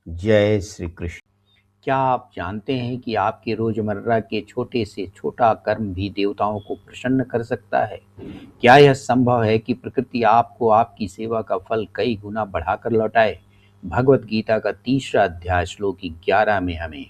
जय श्री कृष्ण। क्या आप जानते हैं कि आपके रोजमर्रा के छोटे से छोटा कर्म भी देवताओं को प्रसन्न कर सकता है? क्या यह संभव है कि प्रकृति आपको आपकी सेवा का फल कई गुना बढ़ाकर लौटाए? भगवत गीता का 3रा अध्याय श्लोक 11 में हमें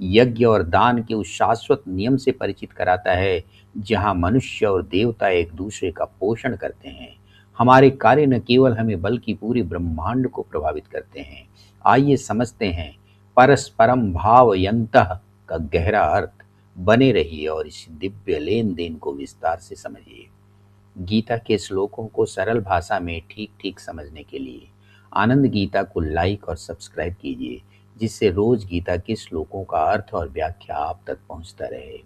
यज्ञ और दान के उस शाश्वत नियम से परिचित कराता है, जहां मनुष्य और देवता एक दूसरे का पोषण करते हैं। हमारे कार्य न केवल हमें बल्कि पूरे ब्रह्मांड को प्रभावित करते हैं। आइए समझते हैं परस्परम भावयन्तः का गहरा अर्थ। बने रहिए और इस दिव्य लेन देन को विस्तार से समझिए। गीता के श्लोकों को सरल भाषा में ठीक ठीक समझने के लिए आनंद गीता को लाइक और सब्सक्राइब कीजिए, जिससे रोज गीता के श्लोकों का अर्थ और व्याख्या आप तक पहुंचता रहे।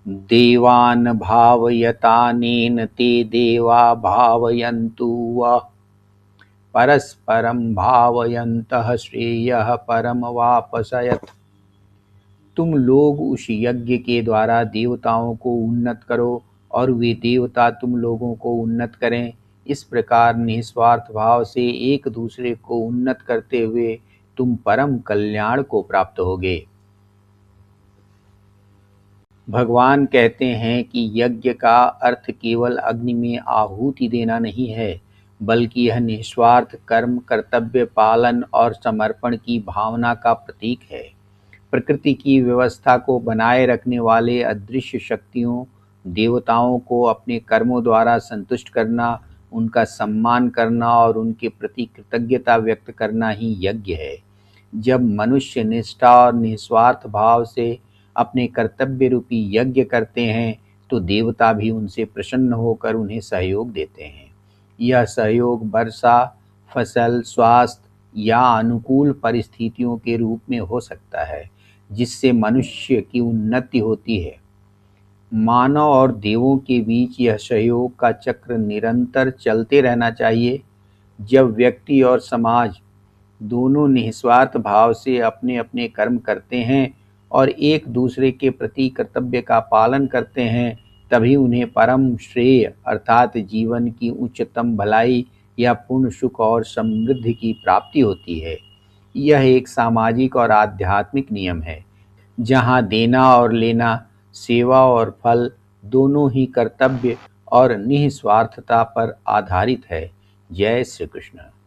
देवान भावयतानेन ते देवा भावयन्तु वः परस्परम भावयन्तः श्रेयः परमवाप्स्यथ। तुम लोग उस यज्ञ के द्वारा देवताओं को उन्नत करो और वे देवता तुम लोगों को उन्नत करें। इस प्रकार निस्वार्थ भाव से एक दूसरे को उन्नत करते हुए तुम परम कल्याण को प्राप्त होगे। भगवान कहते हैं कि यज्ञ का अर्थ केवल अग्नि में आहुति देना नहीं है, बल्कि यह निस्वार्थ कर्म, कर्तव्य पालन और समर्पण की भावना का प्रतीक है। प्रकृति की व्यवस्था को बनाए रखने वाले अदृश्य शक्तियों, देवताओं को अपने कर्मों द्वारा संतुष्ट करना, उनका सम्मान करना और उनके प्रति कृतज्ञता व्यक्त करना ही यज्ञ है। जब मनुष्य निष्ठा और निस्वार्थ भाव से अपने कर्तव्य रूपी यज्ञ करते हैं, तो देवता भी उनसे प्रसन्न होकर उन्हें सहयोग देते हैं। यह सहयोग वर्षा, फसल, स्वास्थ्य या अनुकूल परिस्थितियों के रूप में हो सकता है, जिससे मनुष्य की उन्नति होती है। मानव और देवों के बीच यह सहयोग का चक्र निरंतर चलते रहना चाहिए। जब व्यक्ति और समाज दोनों निस्वार्थ भाव से अपने अपने कर्म करते हैं और एक दूसरे के प्रति कर्तव्य का पालन करते हैं, तभी उन्हें परम श्रेय अर्थात जीवन की उच्चतम भलाई या पूर्ण सुख और समृद्धि की प्राप्ति होती है। यह एक सामाजिक और आध्यात्मिक नियम है, जहाँ देना और लेना, सेवा और फल दोनों ही कर्तव्य और निस्वार्थता पर आधारित है। जय श्री कृष्ण।